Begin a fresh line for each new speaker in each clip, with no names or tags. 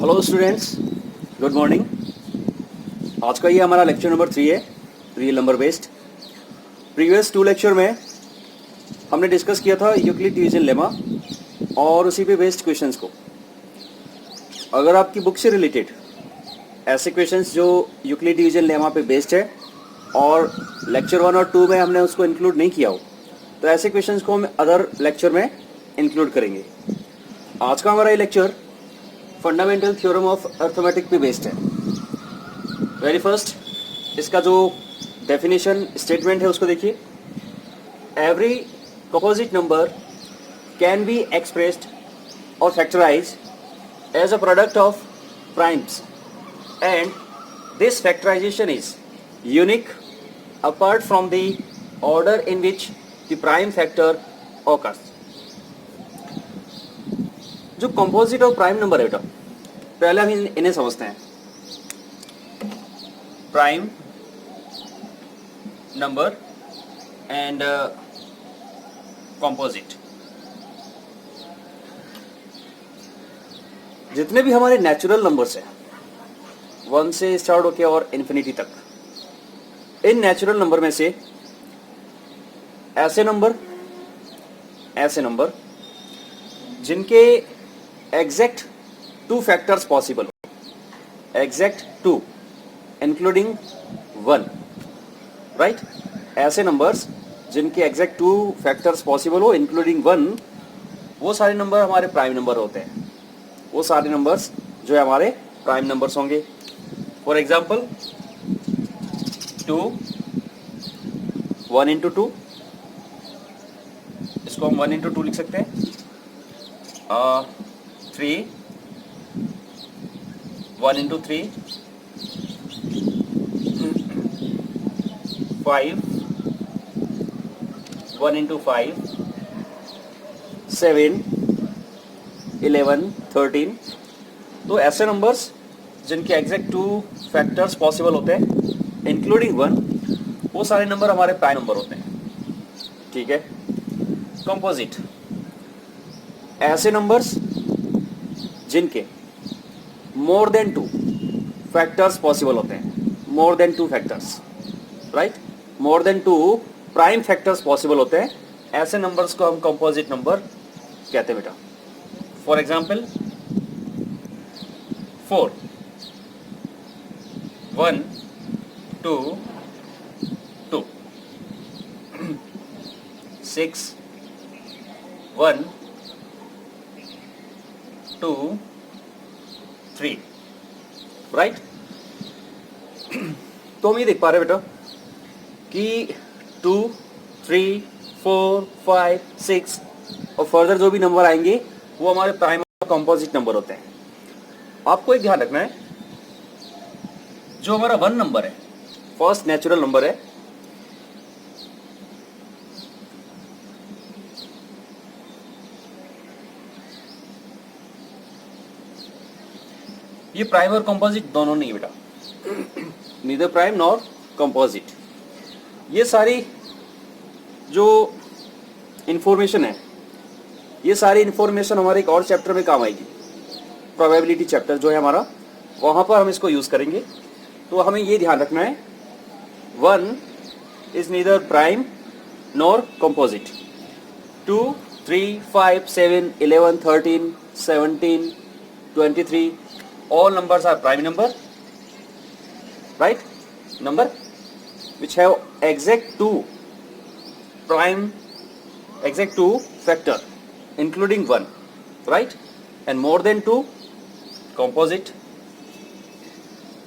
Hello students, good morning. आज का ये हमारा लेक्चर नंबर 3 है, real number based. Previous 2 lecture में हमने डिस्कस किया था यूक्लिड डिवीजन लेमा और उसी पे बेस्ड क्वेश्चंस को। अगर आपकी बुक से रिलेटेड ऐसे क्वेश्चंस जो यूक्लिड डिवीजन लेमा पे बेस्ड है और लेक्चर 1 और 2 में हमने उसको इंक्लूड नहीं किया हो, तो ऐसे क्वेश्चंस को हम अदर लेक्चर में इंक्लूड करेंगे। आज का हमारा ये lecture fundamental theorem of arithmetic पे बेस्ड है। वेरी फर्स्ट इसका जो डेफिनेशन स्टेटमेंट है उसको देखिए। Every composite number can be expressed और factorise as a product of primes and this factorisation is unique apart from the order in which the prime factor occurs. जो composite और prime number है बेटा, पहले हम इन्हें समझते हैं। Prime number and composite. जितने भी हमारे नेचुरल नंबर्स हैं 1 से स्टार्ट होके और इन्फिनिटी तक, इन नेचुरल नंबर में से ऐसे नंबर जिनके exact 2 factors possible, exact 2 including 1, right. ऐसे नंबर्स जिनके एग्जैक्ट 2 फैक्टर्स पॉसिबल हो इंक्लूडिंग 1, वो सारे नंबर हमारे प्राइम नंबर होते हैं। वो सारे नंबर्स जो है हमारे प्राइम नंबर्स होंगे। फॉर एग्जाम्पल 2, 1 इंटू 2, इसको हम 1 इंटू 2 लिख सकते हैं। 3, 1 इंटू 3, 5, 1 इंटू 5, 7, 11, 13। तो ऐसे नंबर्स जिनके एग्जैक्ट 2 फैक्टर्स पॉसिबल होते हैं इंक्लूडिंग 1, वो सारे नंबर हमारे प्राइम नंबर होते हैं, ठीक है। कंपोजिट, ऐसे नंबर्स जिनके मोर देन 2 फैक्टर्स पॉसिबल होते हैं, more than 2 factors, right. More than 2 prime factors possible होते हैं, ऐसे नंबर्स को हम कंपोजिट नंबर कहते हैं बेटा। For example 4, 1, 2, 2, 6, 1, 2, 3, right. तो हम ये देख पा रहे बेटा कि 2, 3, 4, 5, 6 और फर्दर जो भी नंबर आएंगे वो हमारे प्राइम और कंपोजिट नंबर होते हैं। आपको एक ध्यान रखना है, जो हमारा 1 नंबर है, फर्स्ट नेचुरल नंबर है, ये प्राइम और कंपोजिट दोनों नहीं बेटा, नीदर प्राइम नॉर कंपोजिट। ये सारी जो इंफॉर्मेशन है, ये सारी इंफॉर्मेशन हमारे एक और चैप्टर में काम आएगी, प्रोबेबिलिटी चैप्टर जो है हमारा, वहां पर हम इसको यूज करेंगे। तो हमें ये ध्यान रखना है, 1 is neither prime nor composite. 2, 3, 5, 7, 11, 13, 17, 23, all numbers are prime number, right? Number which have exact 2 factor including 1, right? And more than 2 composite.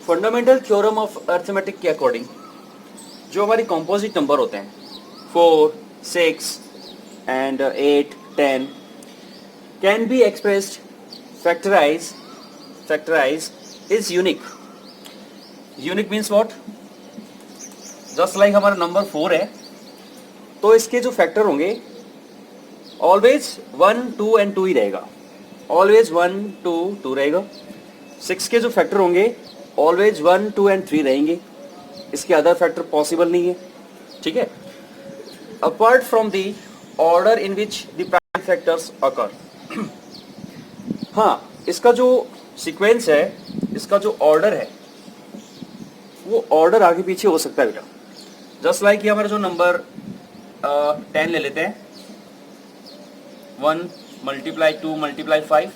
Fundamental theorem of arithmetic के अकॉर्डिंग जो हमारी कंपोजिट नंबर होते हैं 4, 6 and 8, 10 can be expressed, factorized is unique. Unique means what? Just like हमारा number 4 है, तो इसके जो फैक्टर होंगे ऑलवेज 1, 2 and 2 ही रहेगा, ऑलवेज 1, 2, 2 रहेगा। 6 के जो फैक्टर होंगे ऑलवेज 1, 2 and 3 रहेंगे, इसके अदर फैक्टर पॉसिबल नहीं है, ठीक है। Apart from the order in which the prime factors occur. हाँ, इसका जो सीक्वेंस है, इसका जो ऑर्डर है वो ऑर्डर आगे पीछे हो सकता है बेटा। जस्ट लाइक ये हमारा जो नंबर 10 ले लेते हैं, 1 मल्टीप्लाई 2 मल्टीप्लाई 5।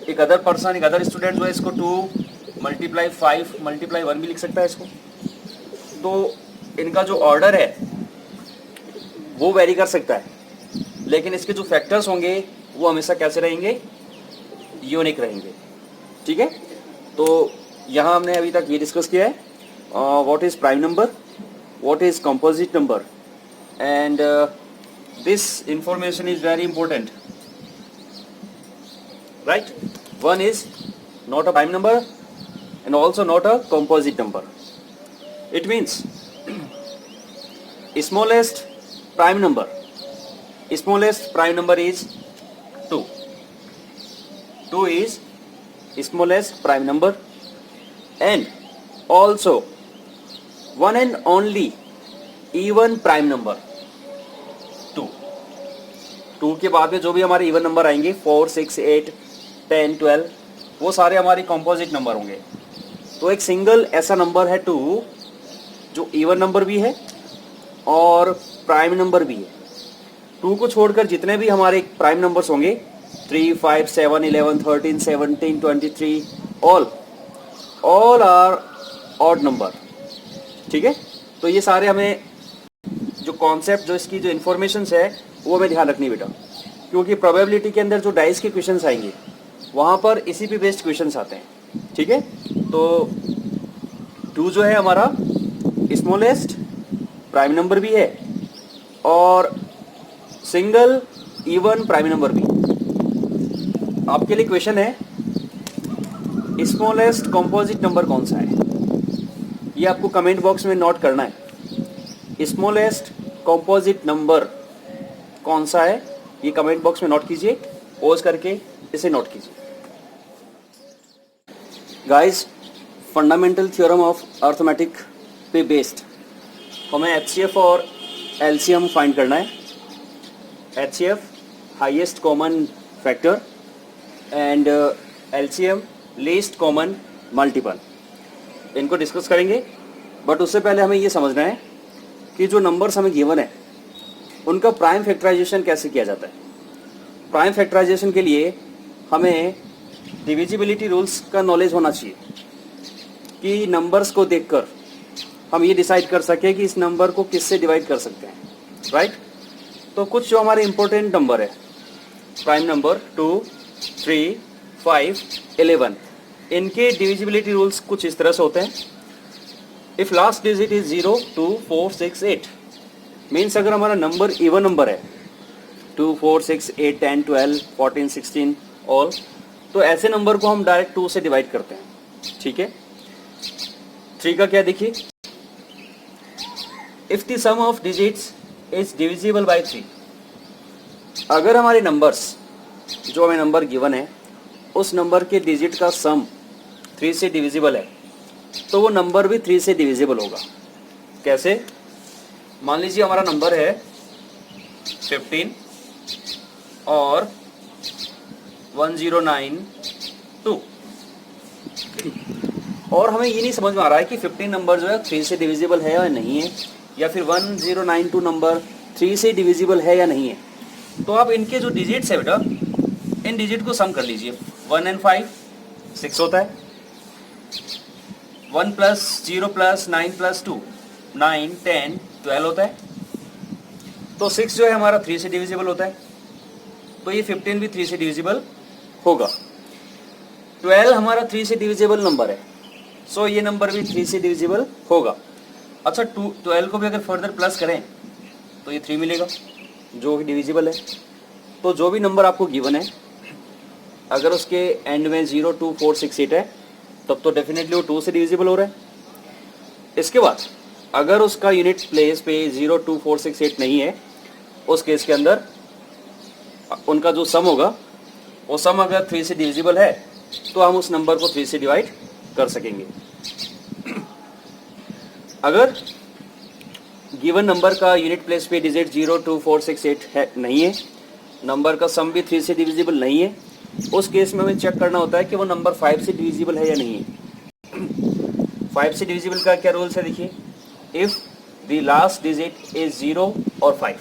एक अदर पर्सन, एक अदर स्टूडेंट जो है इसको 2 मल्टीप्लाई 5 मल्टीप्लाई 1 भी लिख सकता है इसको। तो इनका जो ऑर्डर है वो वेरी कर सकता है, लेकिन इसके जो फैक्टर्स होंगे वो हमेशा कैसे रहेंगे, यूनिक रहेंगे। ठीक है, तो यहाँ हमने अभी तक ये डिस्कस किया है what is prime number, what is composite number, and this information is very important, right. One is not a prime number and also not a composite number. It means smallest prime number is 2. 2 is smallest prime number, and also one and only even prime number 2. 2 के बाद में जो भी हमारे even number आएंगे 4, 6, 8, 10, 12 वो सारे हमारे कंपोजिट नंबर होंगे। तो एक सिंगल ऐसा नंबर है 2 जो इवन नंबर भी है और प्राइम नंबर भी है। 2 को छोड़कर जितने भी हमारे प्राइम नंबर्स होंगे 3, 5, 7, 11, 13, 17, 23 ऑल आर ऑड नंबर। ठीक है, तो ये सारे हमें जो कॉन्सेप्ट, जो इसकी जो इन्फॉर्मेशन है वो हमें ध्यान रखनी बेटा, क्योंकि प्रोबेबिलिटी के अंदर जो डाइस के क्वेश्चंस आएंगे वहाँ पर इसी पे बेस्ड क्वेश्चंस आते हैं। ठीक है, तो 2 जो है हमारा स्मॉलेस्ट प्राइम नंबर भी है और सिंगल इवन प्राइम नंबर भी। आपके लिए क्वेश्चन है, स्मॉलेस्ट कंपोजिट नंबर कौन सा है, ये आपको कमेंट बॉक्स में नोट करना है। स्मॉलेस्ट कंपोजिट नंबर कौन सा है ये कमेंट बॉक्स में नोट कीजिए, पॉज करके इसे नोट कीजिए। Guys, fundamental theorem of arithmetic पे बेस्ड हमें एचसीएफ और एलसीएम फाइंड करना है। HCF highest common factor and LCM least common multiple, इनको डिस्कस करेंगे। बट उससे पहले हमें ये समझना है कि जो नंबर्स हमें गिवन है उनका प्राइम फैक्टराइजेशन कैसे किया जाता है। प्राइम फैक्टराइजेशन के लिए हमें डिविजिबिलिटी रूल्स का नॉलेज होना चाहिए कि नंबर्स को देखकर हम ये डिसाइड कर सके कि इस नंबर को किससे डिवाइड कर सकते हैं, राइट। तो कुछ जो हमारे इंपॉर्टेंट नंबर है, प्राइम नंबर 2, 3, 5, 11, इनके डिविजिबिलिटी रूल्स कुछ इस तरह से होते हैं। If last digit is 0, 2, 4, 6, 8 means अगर हमारा नंबर इवन नंबर है 2, 4, 6, 8, 10, 12, 14, 16 ऑल, तो ऐसे नंबर को हम डायरेक्ट 2 से डिवाइड करते हैं। ठीक है, 3 का क्या देखिए, if the sum of digits is divisible by 3, अगर हमारे नंबर्स, जो हमें नंबर गिवन है उस नंबर के डिजिट का सम 3 से डिविजिबल है, तो वो नंबर भी 3 से डिविजिबल होगा। कैसे, मान लीजिए हमारा नंबर है 15 और 1092 और हमें ये नहीं समझ में आ रहा है कि 15 नंबर जो है 3 से डिविजिबल है या नहीं है, या फिर 1092 नंबर 3 से डिविजिबल है या नहीं है। तो आप इनके जो डिजिट्स है बेटा, इन डिजिट को सम कर लीजिए। 1 and 5 6 होता है, 1 + 0 + 9 + 2 9, 10, 12 होता है। तो 6 जो है हमारा 3 से डिविजिबल होता है, तो ये 15 भी 3 से डिविजिबल होगा। 12 हमारा 3 से डिविजिबल नंबर है, सो ये नंबर भी 3 से डिविजिबल होगा। अच्छा, 12 को भी अगर फर्दर प्लस करें तो ये 3 मिलेगा जो डिविजिबल है। तो जो भी नंबर आपको गिवन है अगर उसके एंड में 0, 2, 4, 6, 8 है तब तो डेफिनेटली वो 2 से डिविजिबल हो रहा है। इसके बाद अगर उसका यूनिट प्लेस पे 0, 2, 4, 6, 8 नहीं है, उस केस के अंदर उनका जो सम होगा वो सम अगर 3 से डिविजिबल है तो हम उस नंबर को 3 से डिवाइड कर सकेंगे। अगर गिवन नंबर का यूनिट प्लेस पे डिजिट 0, 2, 4, 6, 8 है नहीं है, नंबर का सम भी 3 से डिविजिबल नहीं है, उस केस में हमें चेक करना होता है कि वो नंबर 5 से डिविजिबल है या नहीं है। 5 से डिविजिबल का क्या रूल्स है, देखिए, if the last digit is 0 और 5।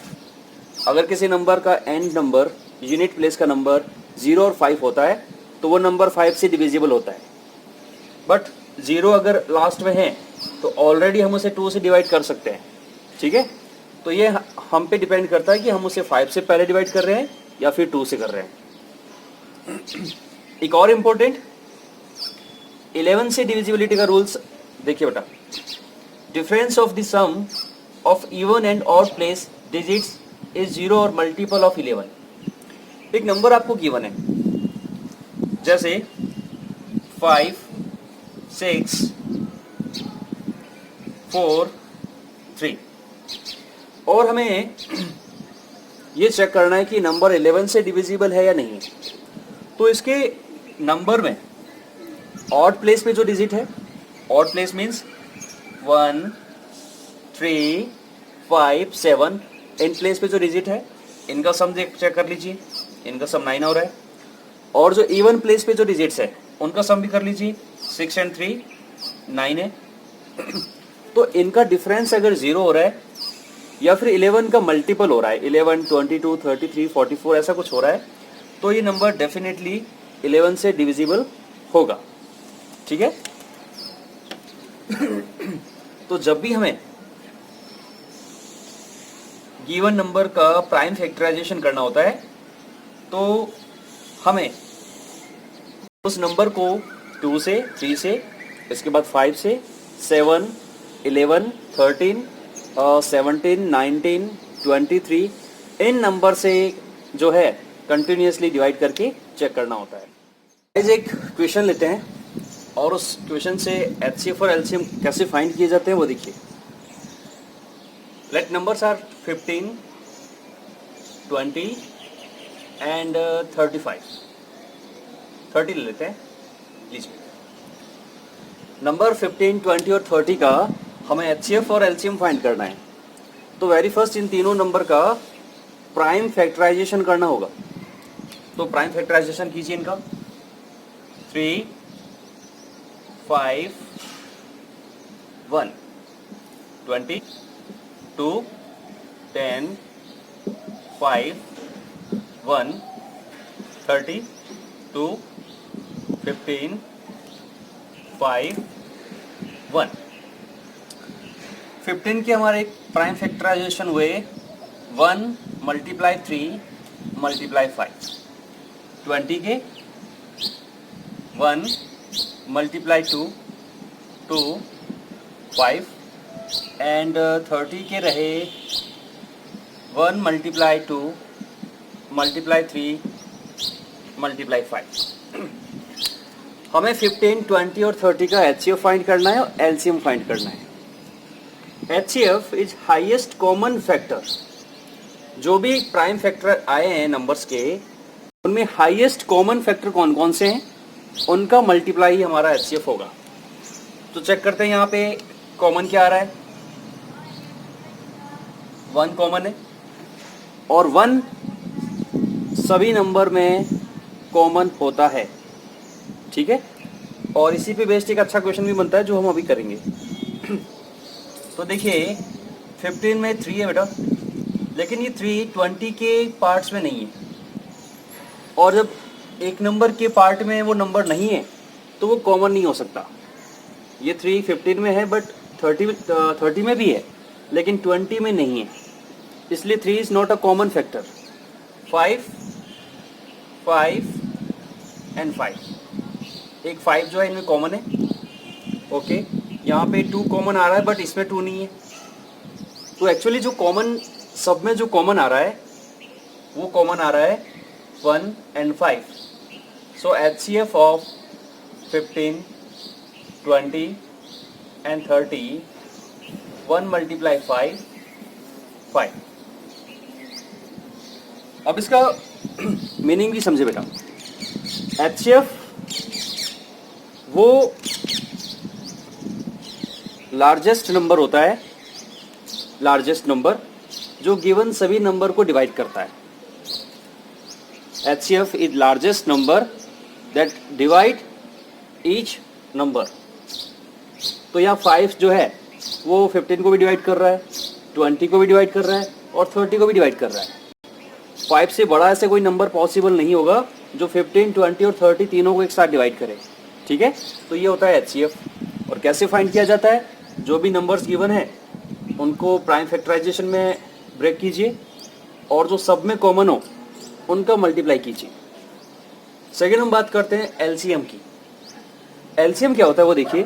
अगर किसी नंबर का एंड नंबर, यूनिट प्लेस का नंबर 0 और 5 होता है तो वो नंबर 5 से डिविजिबल होता है। बट 0 अगर लास्ट में है तो ऑलरेडी हम उसे 2 से डिवाइड कर सकते हैं, ठीक है। तो ये हम पे डिपेंड करता है कि हम उसे 5 से पहले डिवाइड कर रहे हैं या फिर 2 से कर रहे हैं। एक और इम्पोर्टेंट 11 से डिविजिबिलिटी का रूल्स देखिए बेटा, difference of the sum of even and odd place digits is 0 और मल्टीपल ऑफ 11। एक नंबर आपको गिवन है, जैसे 5 6 4 3, और हमें ये चेक करना है कि नंबर 11 से डिविजिबल है या नहीं। तो इसके नंबर में ऑड प्लेस पे जो डिजिट है, odd place means 1 3 5 7, in place पे जो डिजिट है इनका सम चेक कर लीजिए, इनका सम 9 हो रहा है। और जो इवन प्लेस पे जो डिजिट्स है उनका सम भी कर लीजिए, 6 और 3 9 है। तो इनका डिफरेंस अगर 0 हो रहा है या फिर 11 का मल्टीपल हो रहा है, 11 22 33 44 ऐसा कुछ हो रहा है, तो ये नंबर डेफिनेटली 11 से डिविजिबल होगा, ठीक है। तो जब भी हमें गिवन नंबर का प्राइम फैक्टराइजेशन करना होता है तो हमें उस नंबर को 2 से 3 से, इसके बाद 5 से, 7 11 13 17 19 23 इन नंबर से जो है कंटिन्यूसली डिवाइड करके चेक करना होता है। गाइस एक क्वेश्चन लेते हैं और उस क्वेश्चन से एचसीएफ और एलसीएम कैसे फाइंड किए जाते हैं वो देखिए। Late numbers are 15 20 and 35। 30 ले लेते हैं, लीजिए। नंबर 15 20 और 30 का हमें एचसीएफ और एलसीएम फाइंड करना है। तो वेरी फर्स्ट इन तीनों नंबर का प्राइम फैक्टराइजेशन करना होगा। तो प्राइम फैक्टराइजेशन कीजिए इनका, 3 5 1 20 2 10 5 1 30 2 15 5 1। 15 के हमारे प्राइम फैक्टराइजेशन हुए 1 मल्टीप्लाई 3 मल्टीप्लाई 5। 20 के 1 मल्टीप्लाई 2 2 5 एंड 30 के रहे 1 मल्टीप्लाई 2 मल्टीप्लाई 3 मल्टीप्लाई 5। हमें 15 20 और 30 का एचसीएफ फाइंड करना है और एलसीएम फाइंड करना है। HCF is highest common factor. जो भी प्राइम फैक्टर आए हैं नंबर्स के, उनमें हाईएस्ट कॉमन फैक्टर कौन कौन से हैं, उनका मल्टीप्लाई ही हमारा HCF होगा। तो चेक करते हैं यहाँ पे कॉमन क्या आ रहा है। 1 कॉमन है और 1 सभी नंबर में कॉमन होता है, ठीक है। और इसी पे बेस्ड एक अच्छा क्वेश्चन भी बनता है जो हम अभी करेंगे। तो देखिए 15 में 3 है बेटा, लेकिन ये 3 20 के पार्ट्स में नहीं है। और जब एक नंबर के पार्ट में वो नंबर नहीं है तो वो कॉमन नहीं हो सकता। ये 3 15 में है बट 30 में भी है लेकिन 20 में नहीं है, इसलिए 3 is not a common factor. 5 5 and 5, एक 5 जो है इनमें कॉमन है, ओके। यहाँ पे 2 कॉमन आ रहा है बट इसमें 2 नहीं है। तो एक्चुअली जो कॉमन, सब में जो कॉमन आ रहा है वो कॉमन आ रहा है 1 and 5। So HCF of 15 20 and 30 1 multiply 5 5। अब इसका मीनिंग भी समझे बेटा। HCF वो लार्जेस्ट नंबर होता है, लार्जेस्ट नंबर जो गिवन सभी नंबर को डिवाइड करता है। HCF is largest number that divide each number. तो यहाँ 5 जो है वो 15 को भी डिवाइड कर रहा है, 20 को भी डिवाइड कर रहा है और 30 को भी डिवाइड कर रहा है। 5 से बड़ा ऐसे कोई नंबर पॉसिबल नहीं होगा जो 15, 20 और 30 तीनों को एक साथ डिवाइड करे। ठीक है, तो ये होता है HCF। और कैसे फाइंड किया जाता है? जो भी नंबर्स गिवन है उनको प्राइम फैक्टराइजेशन में ब्रेक कीजिए और जो सब में कॉमन हो उनका मल्टीप्लाई कीजिए। सेकेंड हम बात करते हैं LCM की। LCM क्या होता है वो देखिए।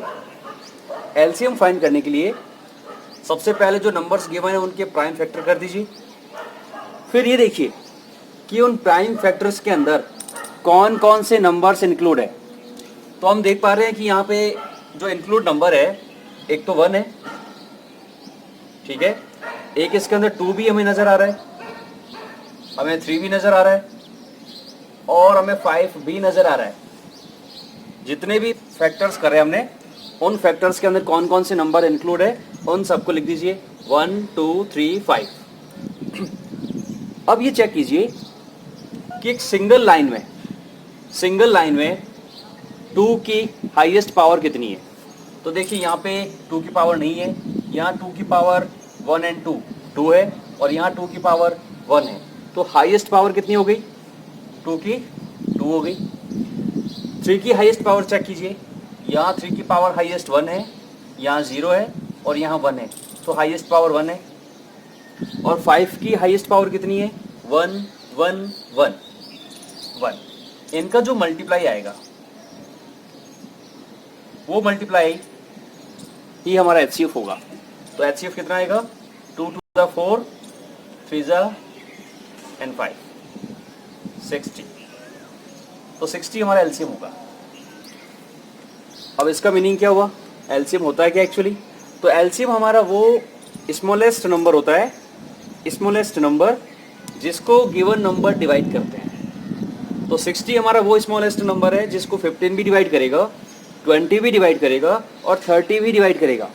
LCM फाइंड करने के लिए सबसे पहले जो नंबर्स गिवन है उनके प्राइम फैक्टर कर दीजिए। फिर ये देखिए कि उन प्राइम फैक्टर्स के अंदर कौन कौन से नंबर्स इंक्लूड है। तो हम देख पा रहे हैं कि यहाँ पे जो इंक्लूड नंबर है, एक तो 1 है, ठीक है, एक इसके अंदर 2 भी हमें नजर आ रहा है, हमें 3 भी नजर आ रहा है और हमें 5 भी नजर आ रहा है। जितने भी फैक्टर्स करे हमने, उन फैक्टर्स के अंदर कौन कौन से नंबर इंक्लूड है उन सबको लिख दीजिए 1 2 3 5। अब ये चेक कीजिए कि एक सिंगल लाइन में 2 की हाईएस्ट पावर कितनी है। तो देखिए यहाँ पे 2 की पावर नहीं है, यहाँ 2 की पावर 1 एंड 2 है और यहाँ 2 की पावर 1 है। तो हाईएस्ट पावर कितनी हो गई? 2 की 2 हो गई। 3 की हाईएस्ट पावर चेक कीजिए, यहाँ 3 की पावर हाईएस्ट 1 है, यहाँ 0 है और यहाँ 1 है, तो हाईएस्ट पावर 1 है। और 5 की हाईएस्ट पावर कितनी है? 1 1 1 1। इनका जो मल्टीप्लाई आएगा वो मल्टीप्लाई ही हमारा HCF होगा। तो HCF कितना आएगा? 2 2 4, 3 and 5, 60। तो 60 हमारा LCM होगा। अब इसका मीनिंग क्या हुआ? LCM होता है क्या एक्चुअली? तो LCM हमारा वो स्मॉलेस्ट नंबर होता है, स्मॉलेस्ट नंबर जिसको गिवन नंबर डिवाइड करते हैं। तो 60 हमारा वो स्मॉलेस्ट नंबर है जिसको 15 भी डिवाइड करेगा, 20 भी डिवाइड करेगा और 30 भी डिवाइड करेगा।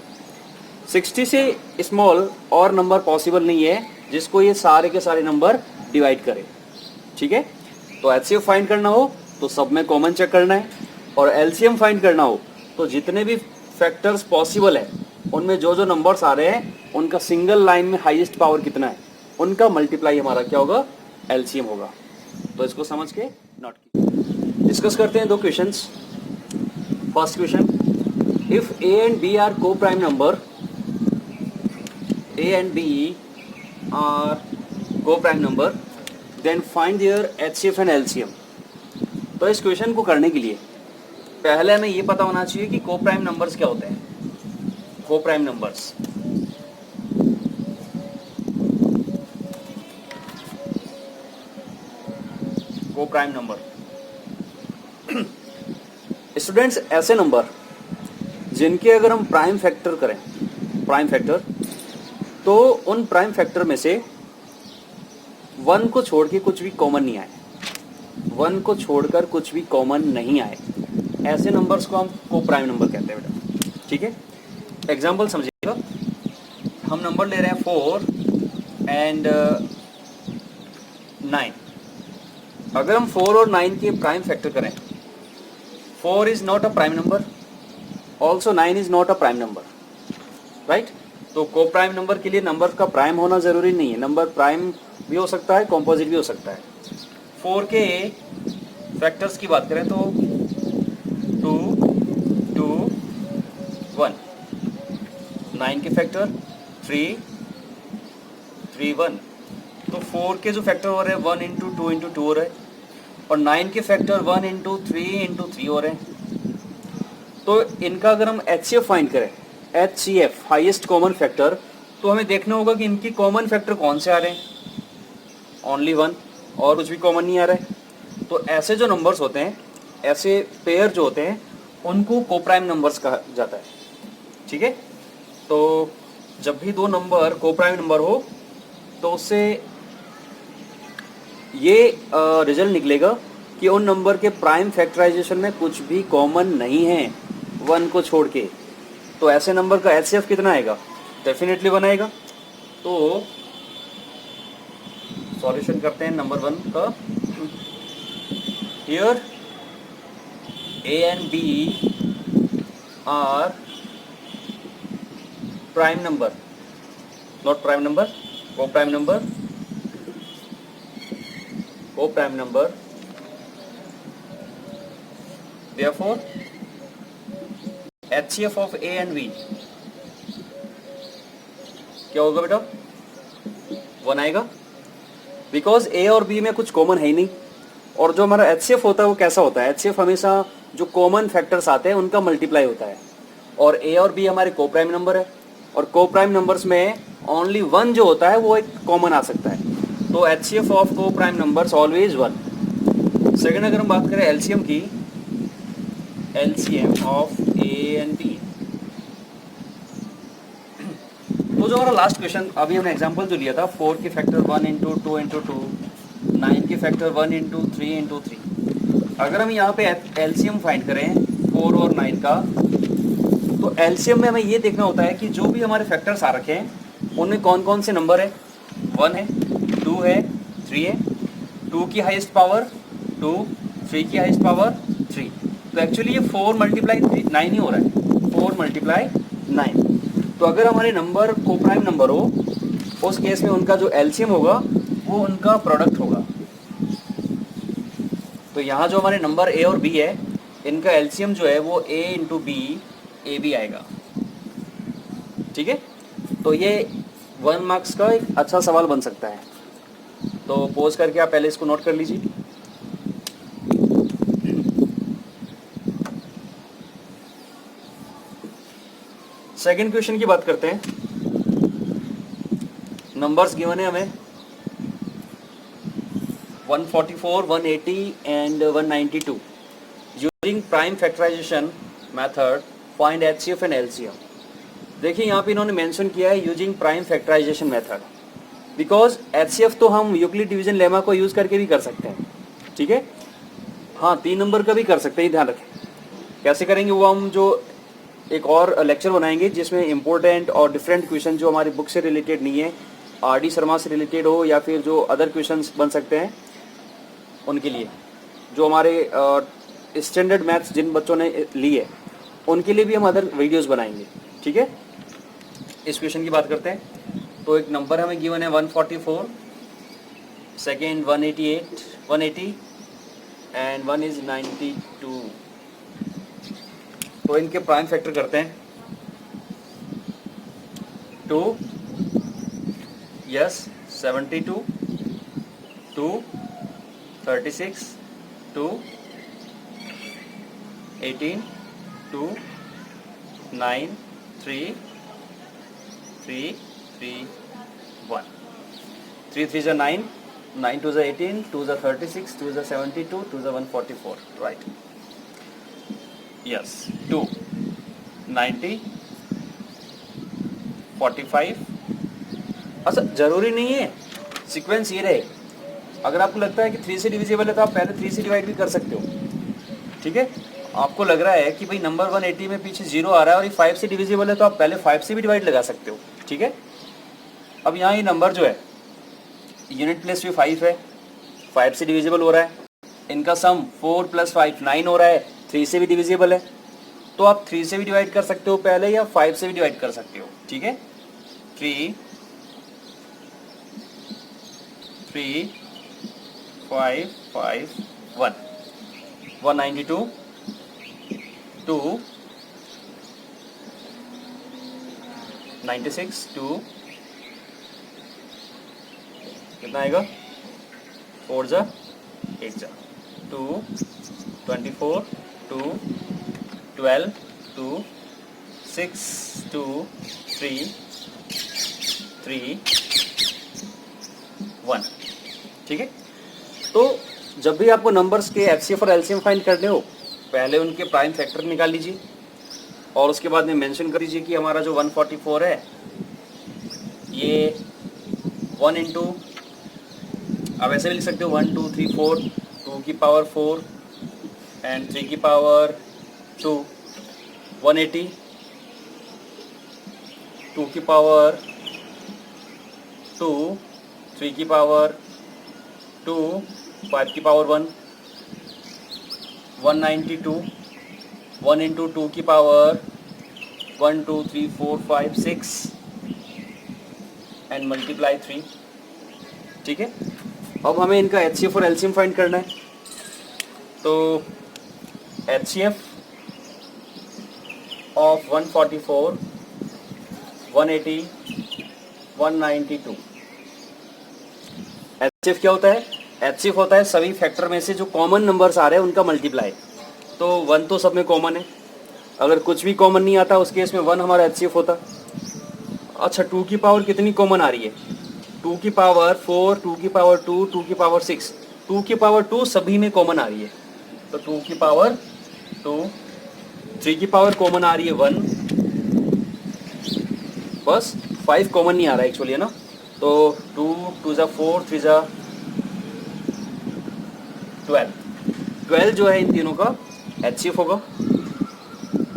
60 से स्मॉल और नंबर पॉसिबल नहीं है जिसको ये सारे के सारे नंबर डिवाइड करे। ठीक है, तो HCF फाइंड करना हो तो सब में कॉमन चेक करना है, और LCM फाइंड करना हो तो जितने भी फैक्टर्स पॉसिबल है उनमें जो जो नंबर्स आ रहे हैं उनका सिंगल लाइन में हाईएस्ट पावर कितना है उनका मल्टीप्लाई हमारा क्या होगा? LCM होगा। तो इसको समझ के नोट कीजिए। डिस्कस करते हैं दो questions. First question, if A and B are coprime number, A and B are co-prime number, then find their HCF and LCM। तो इस क्वेश्चन को करने के लिए पहले हमें ये पता होना चाहिए कि को-प्राइम नंबर्स क्या होते हैं। Co-prime numbers, co-prime number students ऐसे नंबर जिनके अगर हम प्राइम फैक्टर करें, प्राइम फैक्टर, तो उन प्राइम फैक्टर में से 1 को छोड़ के कुछ भी कॉमन नहीं आए, 1 को छोड़कर कुछ भी कॉमन नहीं आए, ऐसे नंबर्स को हम को प्राइम नंबर कहते हैं बेटा। ठीक है, एग्जांपल समझिएगा। हम नंबर ले रहे हैं 4 एंड 9। अगर हम 4 और 9 के प्राइम फैक्टर करें, 4 is not a prime number, also 9 is not a prime number, right. तो को प्राइम नंबर के लिए नंबर का प्राइम होना जरूरी नहीं है, नंबर प्राइम भी हो सकता है, कॉम्पोजिट भी हो सकता है। 4 के फैक्टर्स की बात करें तो 2 2 1, 9 के फैक्टर 3 3 1। तो 4 के जो फैक्टर हो रहे हैं 1 इंटू 2 इंटू 2 हो रहे हैं, और 9 के फैक्टर 1 इंटू 3 इंटू 3 हो रहे हैं। तो इनका अगर हम HCF फाइंड करें, HCF हाईएस्ट कॉमन फैक्टर, तो हमें देखना होगा कि इनकी कॉमन फैक्टर कौन से आ रहे हैं। ओनली 1, और कुछ भी कॉमन नहीं आ रहा है। तो ऐसे जो नंबर्स होते हैं, ऐसे पेयर जो होते हैं, उनको को प्राइम नंबर्स कहा जाता है। ठीक है, तो जब भी दो नंबर को प्राइम नंबर हो तो उससे ये रिजल्ट निकलेगा कि उन नंबर के प्राइम फैक्टराइजेशन में कुछ भी कॉमन नहीं है 1 को छोड़ के। तो ऐसे नंबर का HCF कितना आएगा? डेफिनेटली 1 आएगा। तो सॉल्यूशन करते हैं नंबर 1 का। Here A and B are prime number, not prime number, co-prime number, co-prime number. Therefore HCF of A and B क्या होगा बेटा? 1 आएगा, बिकॉज ए और बी में कुछ कॉमन है ही नहीं. और जो हमारा एचसीएफ होता है वो कैसा होता है? एचसीएफ हमेशा जो कॉमन फैक्टर्स आते हैं उनका मल्टीप्लाई होता है. और ए और बी हमारे को प्राइम नंबर है, और को प्राइम नंबर्स में ओनली 1 जो होता है वो एक कॉमन आ सकता है. तो HCF of coprime numbers always 1. Second, अगर हम बात करें एलसीएम की, LCM of A and B, तो जो हमारा लास्ट क्वेश्चन अभी हमने एग्जांपल जो लिया था 4 की फैक्टर 1 इंटू 2 इंटू 2, 9 की फैक्टर 1 इंटू 3 इंटू 3. अगर हम यहाँ पे एलसीएम फाइंड करें 4 और 9 का, तो एलसीएम में हमें ये देखना होता है कि जो भी हमारे फैक्टर्स आ रखे हैं उनमें कौन कौन से नंबर है. 1 है, 2 है, 3 है. 2 की हाईएस्ट पावर 2, 3 की हाईएस्ट पावर 3. तो एक्चुअली ये 4 मल्टीप्लाई 9 ही हो रहा है, 4 मल्टीप्लाई 9. तो अगर हमारे नंबर को प्राइम नंबर हो, उस केस में उनका जो एलसीएम होगा वो उनका प्रोडक्ट होगा. तो यहाँ जो हमारे नंबर ए और बी है, इनका एलसीएम जो है वो ए इंटू बी, ए बी आएगा. ठीक है, तो ये 1 मार्क्स का एक अच्छा सवाल बन सकता है. तो पोज करके आप पहले इसको नोट कर लीजिए. सेकेंड क्वेश्चन की बात करते हैं. नंबर्स गिवन है हमें 144, 180 and 192. Using prime factorisation method find HCF and LCM. देखिए यहाँ पे इन्होंने मेंशन किया है using prime factorisation method, because HCF तो हम यूक्लिड डिवीजन लेमा को यूज करके भी कर सकते हैं. ठीक है, हाँ 3 नंबर का भी कर सकते हैं, ध्यान रखें. कैसे करेंगे वो हम जो एक और लेक्चर बनाएंगे जिसमें इंपॉर्टेंट और डिफरेंट क्वेश्चन जो हमारी बुक से रिलेटेड नहीं है, आरडी शर्मा से रिलेटेड हो या फिर जो अदर क्वेश्चंस बन सकते हैं उनके लिए, जो हमारे स्टैंडर्ड मैथ्स जिन बच्चों ने ली है उनके लिए भी हम अदर वीडियोस बनाएंगे. ठीक है, इस क्वेश्चन की बात करते हैं. तो एक नंबर हमें गिवन है 144, सेकेंड 180 एंड 1 इज 92. तो इनके प्राइम फैक्टर करते हैं. 2, yes, 72, 2, 36, 2, 18, 2, 9, 3, 3, 3, 1. 3 3 is 9, 9 2 is 18, 2 is 36, 2 is 72, 2 is 144. Right. Yes, 2, 90, 45. अच्छा, जरूरी नहीं है सीक्वेंस ये रहे. अगर आपको लगता है कि 3 से डिविजिबल है तो आप पहले 3 से डिवाइड भी कर सकते हो. ठीक है, आपको लग रहा है कि भाई नंबर 180 में पीछे 0 आ रहा है और ये 5 से डिविजिबल है तो आप पहले 5 से भी डिवाइड लगा सकते हो. ठीक है, अब यहाँ ये नंबर जो है यूनिट प्लेस भी 5 है, 5 से डिविजिबल हो रहा है. इनका सम 4 + 5 9 हो रहा है, 3 से भी डिविजिबल है. तो आप 3 से भी डिवाइड कर सकते हो पहले, या 5 से भी डिवाइड कर सकते हो. ठीक है, 3, 3, 5, 5, 1, 192, 2, 96, 2, कितना आएगा? 4 जा 8 जा 2, 24, 2, 12, 2, 6, 2, 3, 3, 1. ठीक है, तो जब भी आपको नंबर्स के एचसीएफ और एलसीएम फाइंड करने हो, पहले उनके प्राइम फैक्टर निकाल लीजिए और उसके बाद में मेंशन कर दीजिए कि हमारा जो 144 है ये 1 इंटू, आप ऐसे भी लिख सकते हो 1 2 3 4, 2 की पावर 4 एंड 3 की पावर 2, 180, 2 की पावर 2, 3 की पावर 2, 5 की पावर 1, 192, 1 इंटू 2 की पावर 1 2 3 4 5 6 एंड मल्टीप्लाई 3। ठीक है, अब हमें इनका HCF और LCM फाइंड करना है। तो HCF ऑफ 144, 180, 192। HCF क्या होता है? HCF होता है सभी फैक्टर में से जो कॉमन नंबर्स आ रहे हैं उनका मल्टीप्लाई। तो 1 तो सब में कॉमन है, अगर कुछ भी कॉमन नहीं आता उस केस में 1 हमारा HCF होता। अच्छा, 2 की पावर कितनी कॉमन आ रही है? 2 की पावर 4, 2 की पावर 2, 2 की पावर 6। 2 की पावर 2 सभी में कॉमन आ रही है, तो 2 की पावर 2। 3 की पावर कॉमन आ रही है 1, बस 5 कॉमन नहीं आ रहा है एक्चुअली, है ना। तो 2 2 जा 4, 3 जा 12। 12 जो है इन तीनों का HCF होगा।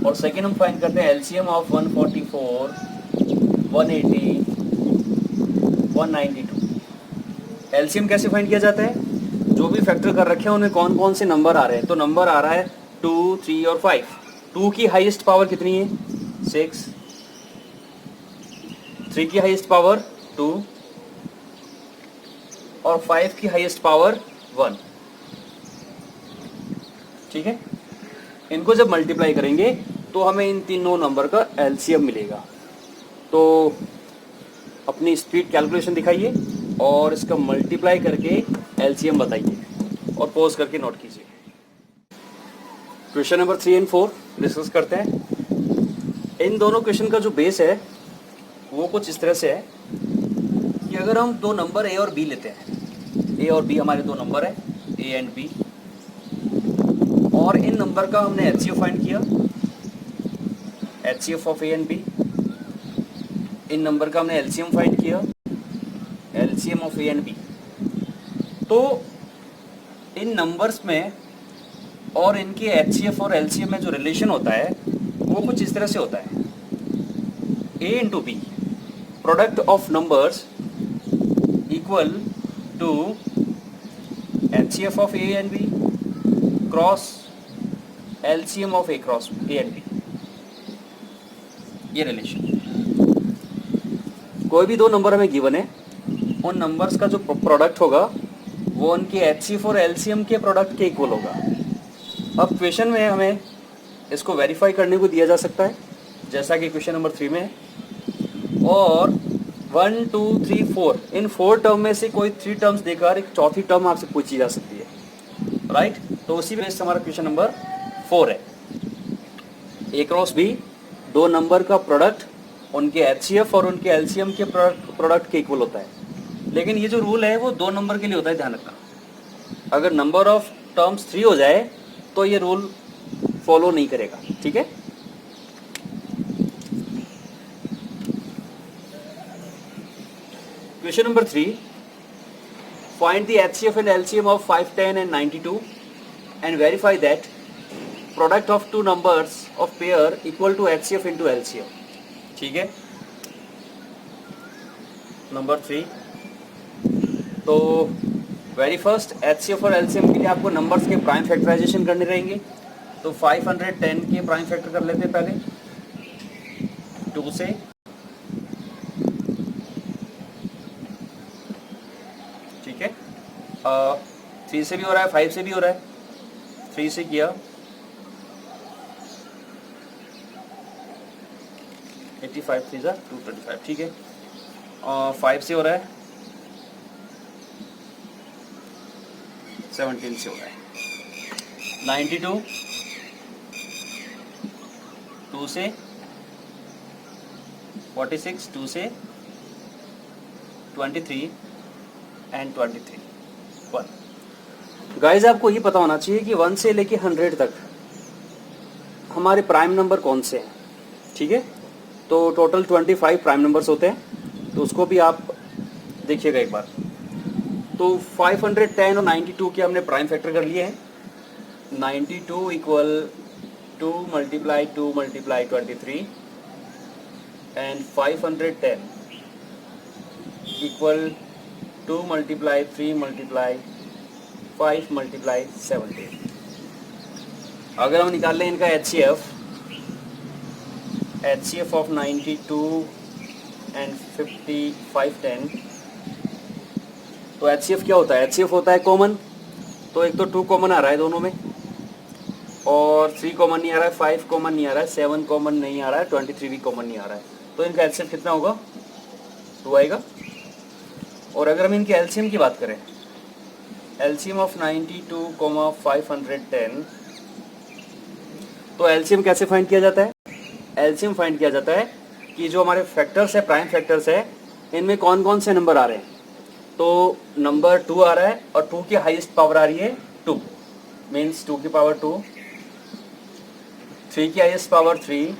और सेकेंड हम फाइंड करते हैं LCM ऑफ 144, 180, 192। LCM कैसे फाइंड किया जाता है? जो भी फैक्टर कर रखे हैं उनमें कौन कौन से नंबर आ रहे हैं। तो नंबर आ रहा है 2, 3 और 5। 2 की हाईएस्ट पावर कितनी है? 6। 3 की हाईएस्ट पावर 2 और 5 की हाईएस्ट पावर 1। ठीक है, इनको जब मल्टीप्लाई करेंगे तो हमें इन तीनों नंबर का LCM मिलेगा। तो अपनी स्पीड कैलकुलेशन दिखाइए और इसका मल्टीप्लाई करके LCM बताइए और पॉज करके नोट कीजिए। क्वेश्चन नंबर 3 और 4 डिस्कस करते हैं। इन दोनों क्वेश्चन का जो बेस है वो कुछ इस तरह से है कि अगर हम दो नंबर A और B लेते हैं, A और B हमारे दो नंबर है, A एंड B, और इन नंबर का हमने HCF फाइंड किया, HCF of A and B। In number का हमने LCM फाइंड किया, LCM of A and B। तो इन नंबर्स में और इनके HCF और LCM में जो रिलेशन होता है वो कुछ इस तरह से होता है। A into B, product of numbers equal to HCF of A and B cross LCM of A cross A and B। ये रिलेशन, कोई भी दो नंबर हमें गिवन है, उन नंबर्स का जो प्रोडक्ट होगा वो उनके HCF और LCM के प्रोडक्ट के इक्वल होगा। अब क्वेश्चन में हमें इसको वेरीफाई करने को दिया जा सकता है, जैसा कि क्वेश्चन नंबर 3 में है। और 1 2 3 4 इन 4 टर्म में से कोई 3 टर्म्स देकर एक चौथी टर्म आपसे पूछी जा सकती है, राइट। तो उसी बेस से हमारा क्वेश्चन नंबर 4 है। A क्रॉस B, दो नंबर का प्रोडक्ट उनके HCF और उनके LCM के प्रोडक्ट के इक्वल होता है। लेकिन ये जो रूल है वो दो नंबर के लिए होता है, ध्यान रखना। अगर नंबर ऑफ टर्म्स 3 हो जाए तो ये रूल फॉलो नहीं करेगा, ठीक है। Question number 3, find the HCF and LCM of 5, 10 and 92 and verify that product of two numbers of pair equal to HCF into LCM। ठीक है, नंबर 3। तो वेरी फर्स्ट HCF और LCM के लिए आपको नंबर्स के प्राइम फैक्टराइजेशन करने रहेंगे। तो 510 के प्राइम फैक्टर कर लेते हैं पहले 2 से, ठीक है। 3 से भी हो रहा है, 5 से भी हो रहा है। 3 से किया 85, 3 जा 225, ठीक है। 5 से हो रहा है, 17 से हो रहा है। 92 2 से, 46 2 से, 23 एंड 23 1। गाइज आपको ये पता होना चाहिए कि 1 से लेके 100 तक हमारे प्राइम नंबर कौन से हैं, ठीक है। तो टोटल 25 प्राइम नंबर्स होते हैं, तो उसको भी आप देखिएगा एक बार। तो 510 और 92 के हमने प्राइम फैक्टर कर लिए हैं। 92 equal 2 multiply 2 multiply 23 and 510 equal 2 multiply 3 multiply 5 multiply 17। अगर हम निकाल लें इनका HCF ऑफ 92 एंड 5510, तो HCF क्या होता है? HCF होता है कॉमन, तो एक तो 2 कॉमन आ रहा है दोनों में, और 3 कॉमन नहीं आ रहा है, 5 कॉमन नहीं आ रहा है, 7 कॉमन नहीं आ रहा है, 23 भी कॉमन नहीं आ रहा है, तो इनका HCF कितना होगा? 2 आएगा। और अगर हम इनके LCM की बात करें, LCM ऑफ 92, 510, तो LCM कैसे फाइंड किया जाता है? LCM फाइंड किया जाता है कि जो हमारे फैक्टर्स है, प्राइम फैक्टर्स है, इनमें कौन कौन से नंबर आ रहे हैं। तो नंबर 2 आ रहा है और 2 की हाईएस्ट पावर आ रही है 2, मीन्स 2 की पावर 2, 3 की हाईएस्ट पावर 3,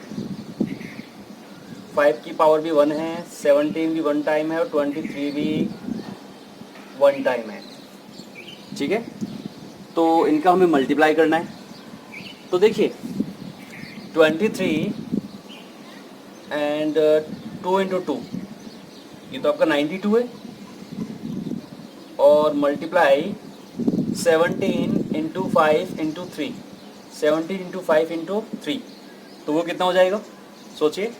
5 की पावर भी 1 है, 17 भी 1 टाइम है और 23 भी 1 टाइम है। ठीक है, तो इनका हमें मल्टीप्लाई करना है। तो देखिए 23 एंड 2 इंटू 2, ये तो आपका 92 है, और multiply 17 into 5 into 3, 17 into 5 into 3, तो वो कितना हो जाएगा? सोचिए,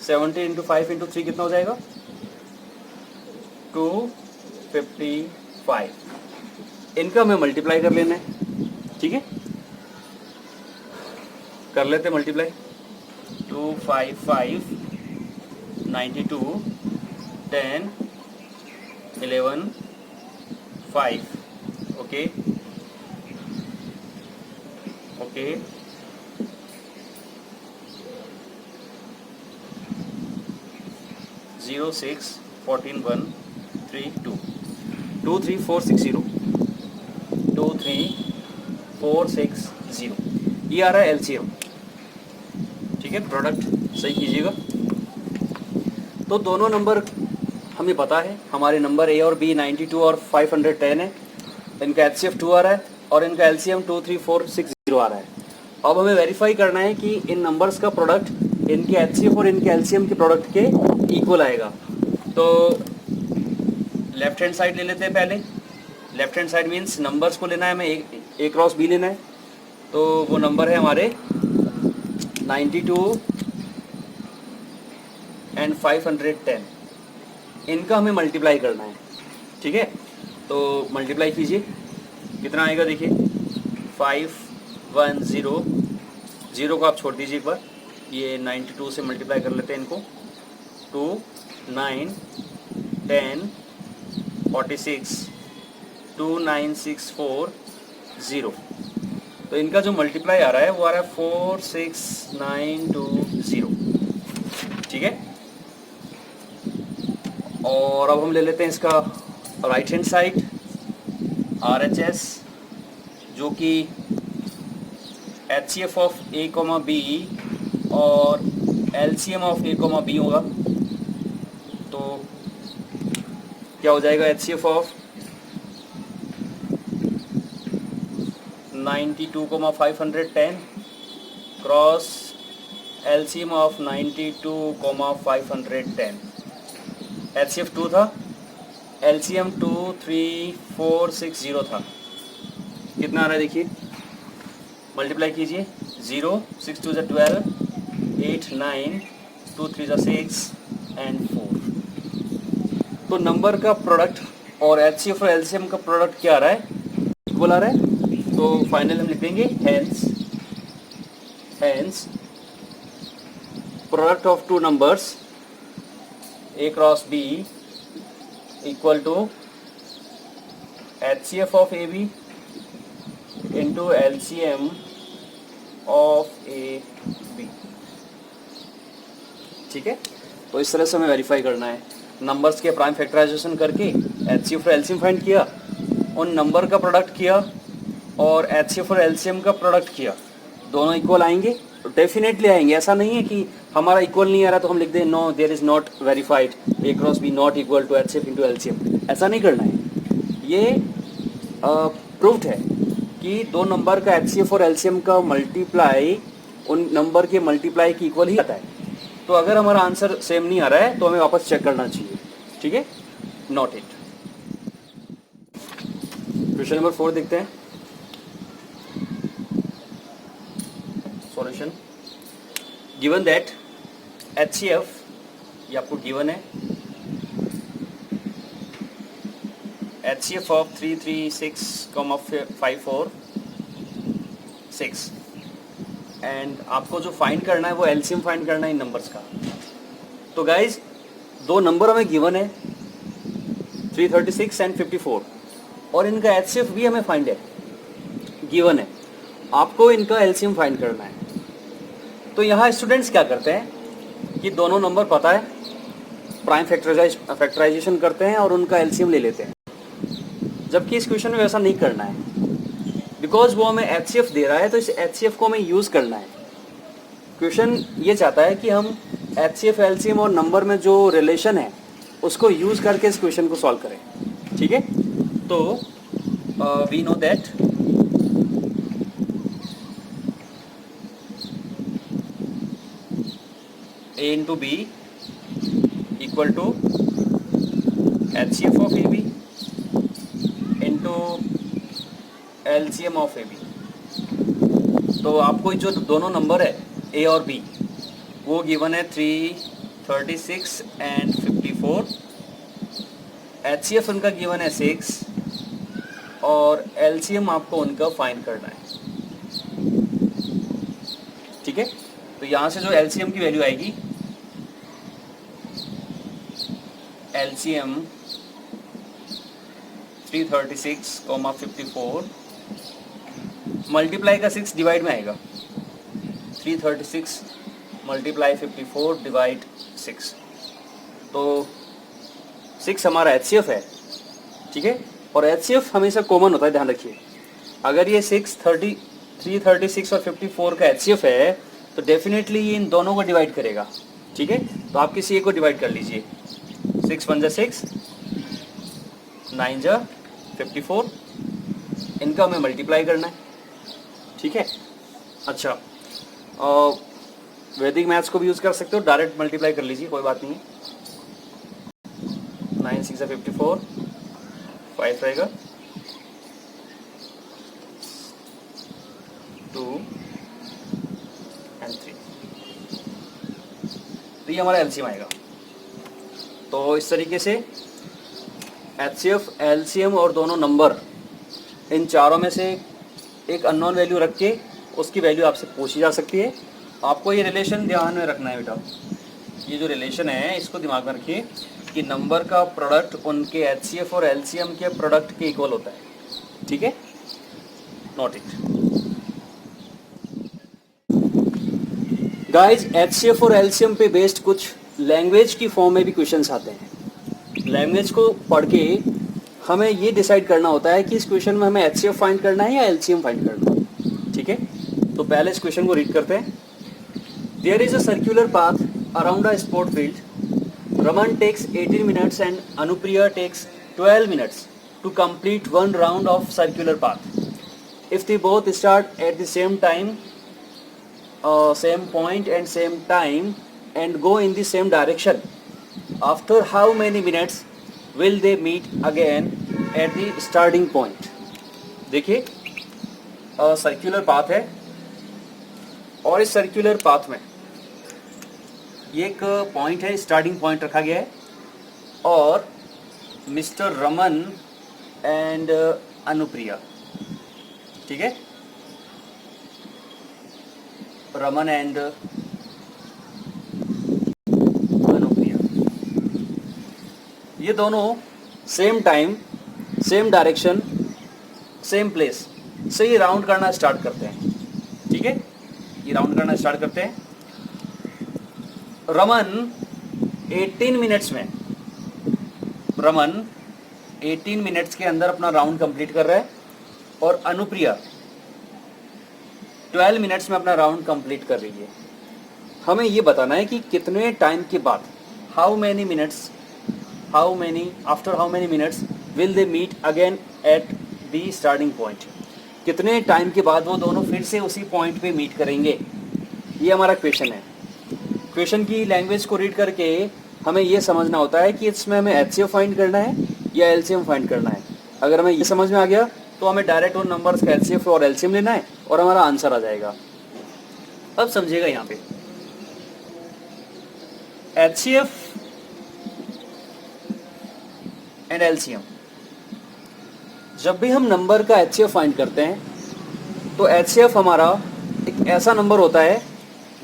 17 इंटू 5 इंटू 3 कितना हो जाएगा? 255। इनका हमें मल्टीप्लाई कर लेना है। ठीक है, कर लेते मल्टीप्लाई। 255, 92, 10, 11, 5, ओके ओके, 0, 6, 14, 1, 3, 2, 2, 3, 4, 6, 0, 2, 3, 4, 6, 0, ये आ रहा है LCM। ठीक है, प्रोडक्ट सही कीजिएगा। तो दोनों नंबर हमें पता है, हमारे नंबर A और B 92 और 510 है, इनका HCF 2 आ रहा है और इनका LCM 23460 आ रहा है। अब हमें वेरीफाई करना है कि इन नंबर्स का प्रोडक्ट इनके HCF और इनके LCM के प्रोडक्ट के इक्वल आएगा। तो लेफ्ट हैंड साइड ले लेते हैं पहले। Left hand side means numbers को लेना है हमें, A क्रॉस B लेना है। तो वो नंबर है हमारे 92 एंड 510, इनका हमें मल्टीप्लाई करना है। ठीक है, तो मल्टीप्लाई कीजिए, कितना आएगा देखिए, 510, 0 को आप छोड़ दीजिए एक बार, ये 92 से मल्टीप्लाई कर लेते हैं इनको, 2, 9, 10, 46, 2964, 0। तो इनका जो मल्टीप्लाई आ रहा है वो आ रहा है 46920। ठीक है, और अब हम ले लेते हैं इसका राइट हैंड साइड, RHS, जो कि HCF ऑफ A, B और LCM ऑफ A, B होगा। तो क्या हो जाएगा? HCF of 92, 510 cross LCM of 92, 510। HCF 2 था, LCM 23460 था। कितना आ रहा है देखिए, मल्टीप्लाई कीजिए, 0, 6 2 12, 8 9, 2 3 6 एंड 4। तो नंबर का प्रोडक्ट और HCF और LCM का प्रोडक्ट क्या आ रहा है? इक्वल आ रहा है। तो फाइनल हम लिख देंगे hence product of two numbers A cross B equal to HCF of AB into LCM of AB। ठीक है, तो इस तरह से हमें वेरीफाई करना है। नंबर्स के प्राइम फैक्टराइजेशन करके HCF और LCM फाइंड किया, उन नंबर का प्रोडक्ट किया और HCF और LCM का प्रोडक्ट किया, दोनों इक्वल आएंगे? तो डेफिनेटली आएंगे। ऐसा नहीं है कि हमारा इक्वल नहीं आ रहा तो हम लिख दें no there is not verified A cross B not equal to HCF into LCM। ऐसा नहीं करना है। ये प्रूव्ड है कि दो नंबर का HCF और LCM का मल्टीप्लाई उन नंबर के मल्टीप्लाई की इक्वल ही आता है। तो अगर हमारा आंसर सेम नहीं आ रहा है तो हमें वापस चेक करना चाहिए। ठीक है, नॉट इट। क्वेश्चन नंबर 4 देखते हैं। क्वेश्चन। गिवन दैट HCF, ये आपको गिवन है, HCF ऑफ 336,546 एंड आपको जो फाइंड करना है वो एलसीएम फाइंड करना है इन नंबर्स का। तो गाइज दो नंबर हमें गिवन है 336 एंड 54 और इनका HCF भी हमें फाइंड है, गिवन है, आपको इनका एलसीएम फाइंड करना है। तो यहाँ स्टूडेंट्स क्या करते हैं कि दोनों नंबर पता है, प्राइम फैक्टराइजेशन करते हैं और उनका एलसीएम ले लेते हैं, जबकि इस क्वेश्चन में वैसा नहीं करना है, बिकॉज वो हमें HCF दे रहा है तो इस HCF को हमें यूज़ करना है। क्वेश्चन ये चाहता है कि हम HCF, एलसीएम और नंबर में जो रिलेशन है उसको यूज़ करके इस क्वेश्चन को सॉल्व करें। ठीक है, तो we know that A into B equal to HCF of AB into LCM of AB। तो आपको जो दोनों नंबर है A और B वो गिवन है 336 एंड 54, HCF उनका गिवन है 6 और LCM आपको उनका फाइंड करना है। ठीक है, तो यहाँ से जो LCM की वैल्यू आएगी, LCM 336,54 मल्टीप्लाई का 6 डिवाइड में आएगा, 336 मल्टीप्लाई 54 डिवाइड 6, तो 6 हमारा HCF है। ठीक है, और HCF हमेशा कॉमन होता है, ध्यान रखिए। अगर ये 336 और 54 का HCF है तो डेफिनेटली ये इन दोनों को डिवाइड करेगा। ठीक है, तो आप किसी एक को डिवाइड कर लीजिए, 6 1 जा 6, 9 जा 54, इनका हमें मल्टीप्लाई करना है। ठीक है, अच्छा, वैदिक मैथ्स को भी यूज़ कर सकते हो, डायरेक्ट मल्टीप्लाई कर लीजिए, कोई बात नहीं है। 9 6 54, 5 रहेगा, 2 एंड 3, तो ये हमारा एलसीएम आएगा। तो इस तरीके से HCF, LCM और दोनों नंबर, इन चारों में से एक अननोन वैल्यू रख के उसकी वैल्यू आपसे पूछी जा सकती है। आपको ये रिलेशन ध्यान में रखना है बेटा, ये जो रिलेशन है इसको दिमाग में रखिए कि नंबर का प्रोडक्ट उनके HCF और LCM के प्रोडक्ट के इक्वल होता है। ठीक है, नोट इट गाइज। HCF और LCM पे बेस्ड कुछ लैंग्वेज की फॉर्म में भी क्वेश्चंस आते हैं। लैंग्वेज को पढ़ के हमें ये डिसाइड करना होता है कि इस क्वेश्चन में हमें HCF फाइंड करना है या LCM फाइंड करना है। ठीक है, तो पहले इस क्वेश्चन को रीड करते हैं। There is a circular path around a sport field, Raman takes 18 minutes and Anupriya takes 12 minutes to complete one round of circular path. If they both start at the same time, same point and same time and go in the same direction, after how many minutes will they meet again at the starting point? देखिए, circular path है और इस circular path में ये एक point है, starting point रखा गया है और मिस्टर रमन एंड अनुप्रिया, ठीक है, रमन एंड अनुप्रिया, ये दोनों same time, same direction, same place से ये राउंड करना स्टार्ट करते हैं। ठीक है, ये राउंड करना स्टार्ट करते हैं। रमन 18 मिनट्स में, रमन 18 मिनट्स के अंदर अपना राउंड कंप्लीट कर रहा है और अनुप्रिया 12 मिनट्स में अपना राउंड कंप्लीट कर रही है। हमें ये बताना है कि कितने टाइम के बाद, how many minutes, after how many minutes will they meet again at the starting point. कितने टाइम के बाद वो दोनों फिर से उसी पॉइंट पे मीट करेंगे, ये हमारा क्वेश्चन है। क्वेश्चन की लैंग्वेज को रीड करके हमें ये समझना होता है कि इसमें हमें HCF फाइंड करना है या LCM फाइंड करना है। अगर हमें ये समझ में आ गया तो हमें डायरेक्ट उन नंबर्स का HCF और LCM लेना है और हमारा आंसर आ जाएगा। अब समझिएगा यहाँ पे HCF एंड LCM, जब भी हम नंबर का HCF फाइंड करते हैं तो HCF हमारा एक ऐसा नंबर होता है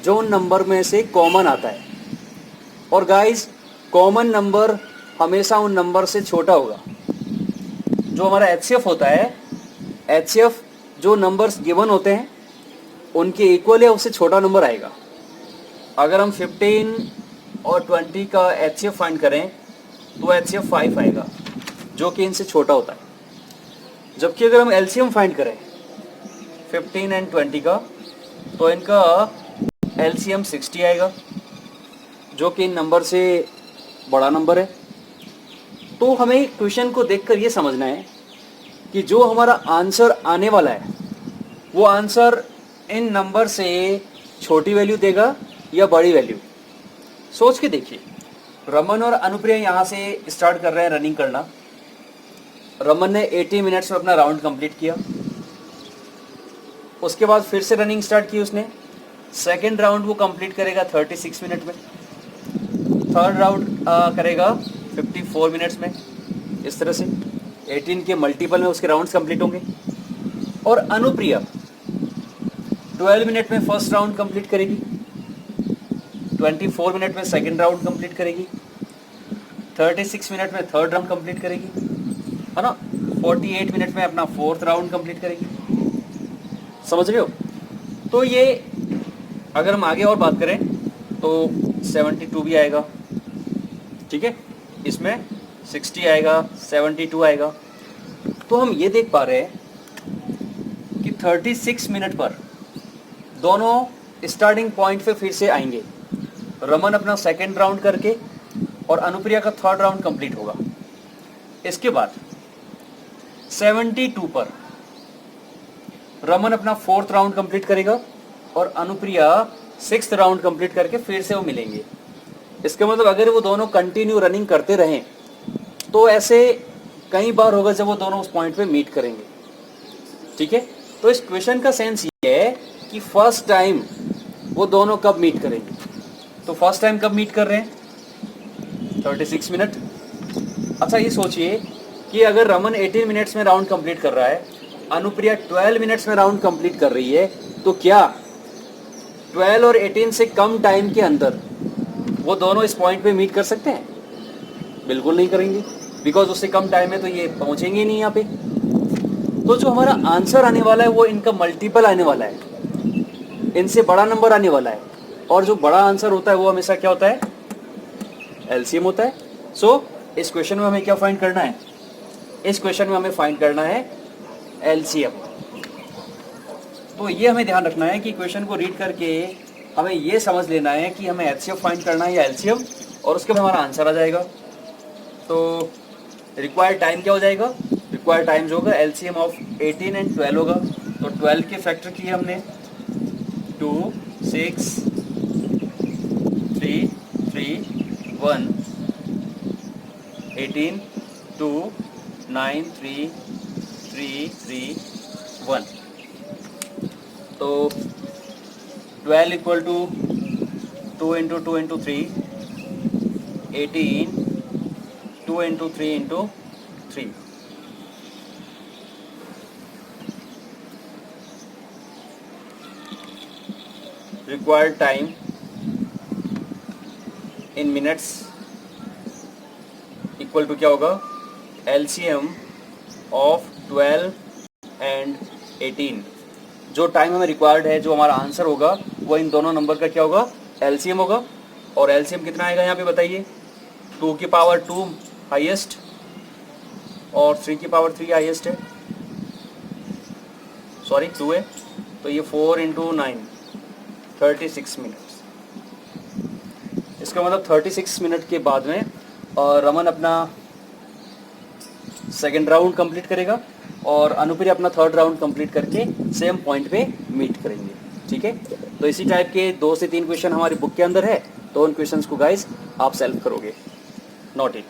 जो उन नंबर में से कॉमन आता है। और गाइस, कॉमन नंबर हमेशा उन नंबर से छोटा होगा। जो हमारा HCF होता है, HCF जो नंबर्स गिवन होते हैं उनके इक्वल या उससे छोटा नंबर आएगा। अगर हम 15 और 20 का HCF फाइंड करें तो HCF 5 आएगा, जो कि इनसे छोटा होता है। जबकि अगर हम LCM फाइंड करें 15 एंड 20 का, तो इनका LCM 60 आएगा, जो कि इन नंबर से बड़ा नंबर है। तो हमें क्वेश्चन को देखकर ये समझना है कि जो हमारा आंसर आने वाला है वो आंसर इन नंबर से छोटी वैल्यू देगा या बड़ी वैल्यू। सोच के देखिए, रमन और अनुप्रिया यहाँ से स्टार्ट कर रहे हैं रनिंग करना। रमन ने 80 मिनट्स में अपना राउंड कंप्लीट किया, उसके बाद फिर से रनिंग स्टार्ट की उसने। सेकेंड राउंड वो कंप्लीट करेगा 36 मिनट में, थर्ड राउंड करेगा 54 मिनट्स में। इस तरह से 18 के मल्टीपल में उसके राउंड्स कंप्लीट होंगे। और अनुप्रिया 12 मिनट में फर्स्ट राउंड कंप्लीट करेगी, 24 मिनट में सेकेंड राउंड कंप्लीट करेगी, 36 मिनट में थर्ड राउंड कंप्लीट करेगी, है ना। 48 मिनट में अपना फोर्थ राउंड कंप्लीट करेगी। समझ रहे हो? तो ये अगर हम आगे और बात करें तो 72 भी आएगा, ठीक है, इसमें 60 आएगा, 72 आएगा। तो हम ये देख पा रहे हैं कि 36 मिनट पर दोनों स्टार्टिंग पॉइंट पे फिर से आएंगे। रमन अपना सेकेंड राउंड करके और अनुप्रिया का थर्ड राउंड कंप्लीट होगा। इसके बाद 72 पर रमन अपना फोर्थ राउंड कंप्लीट करेगा और अनुप्रिया सिक्स्थ राउंड कंप्लीट करके फिर से वो मिलेंगे। इसका मतलब अगर वो दोनों कंटिन्यू रनिंग करते रहें तो ऐसे कई बार होगा जब वो दोनों उस पॉइंट पे मीट करेंगे, ठीक है। तो इस क्वेश्चन का सेंस ये है कि फर्स्ट टाइम वो दोनों कब मीट करेंगे। तो फर्स्ट टाइम कब मीट कर रहे हैं? 36 मिनट। अच्छा, ये सोचिए कि अगर रमन 18 मिनट्स में राउंड कंप्लीट कर रहा है, अनुप्रिया 12 मिनट्स में राउंड कंप्लीट कर रही है, तो क्या 12 और 18 से कम टाइम के अंदर वो दोनों इस पॉइंट पे मीट कर सकते हैं? बिल्कुल नहीं करेंगे, बिकॉज उससे कम टाइम है तो ये पहुंचेंगे ही नहीं यहाँ पे। तो जो हमारा आंसर आने वाला है वो इनका मल्टीपल आने वाला है, इनसे बड़ा नंबर आने वाला है। और जो बड़ा आंसर होता है वो हमेशा क्या होता है? एलसीएम होता है। सो इस क्वेश्चन में हमें क्या फाइंड करना है? इस क्वेश्चन में हमें फाइंड करना है एलसीएम। तो ये हमें ध्यान रखना है कि क्वेश्चन को रीड करके हमें ये समझ लेना है कि हमें एचसीएफ फाइंड करना है या एलसीएम, और उसके बाद हमारा आंसर आ जाएगा। तो रिक्वायर्ड टाइम क्या हो जाएगा? रिक्वायर्ड टाइम जो होगा एलसीएम ऑफ 18 एंड 12 होगा। तो 12 के फैक्टर किए हमने 2, 6, 3, 3, 1, 18, 2, 9, 3, 3, 3, 1। तो 12 equal to 2 into 2 into 3, 18, 2 into 3 into 3। Required time in minutes equal to क्या होगा? LCM of 12 and 18। जो टाइम हमें रिक्वायर्ड है, जो हमारा आंसर होगा, वो इन दोनों नंबर का क्या होगा? एलसीएम होगा। और एलसीएम कितना आएगा यहाँ पे बताइए? 2 की पावर 2 हाईएस्ट और 3 की पावर 3 हाईएस्ट है, सॉरी 2 है। तो ये 4 इंटू 9, 36 मिनट्स। इसका मतलब 36 मिनट के बाद में रमन अपना सेकेंड राउंड कंप्लीट करेगा और अनुप्रिया अपना थर्ड राउंड कंप्लीट करके सेम पॉइंट पे मीट करेंगे, ठीक है। तो इसी टाइप के 2 से 3 क्वेश्चन हमारी बुक के अंदर है, तो उन क्वेश्चंस को गाइस आप सेल्फ करोगे, नोट इट।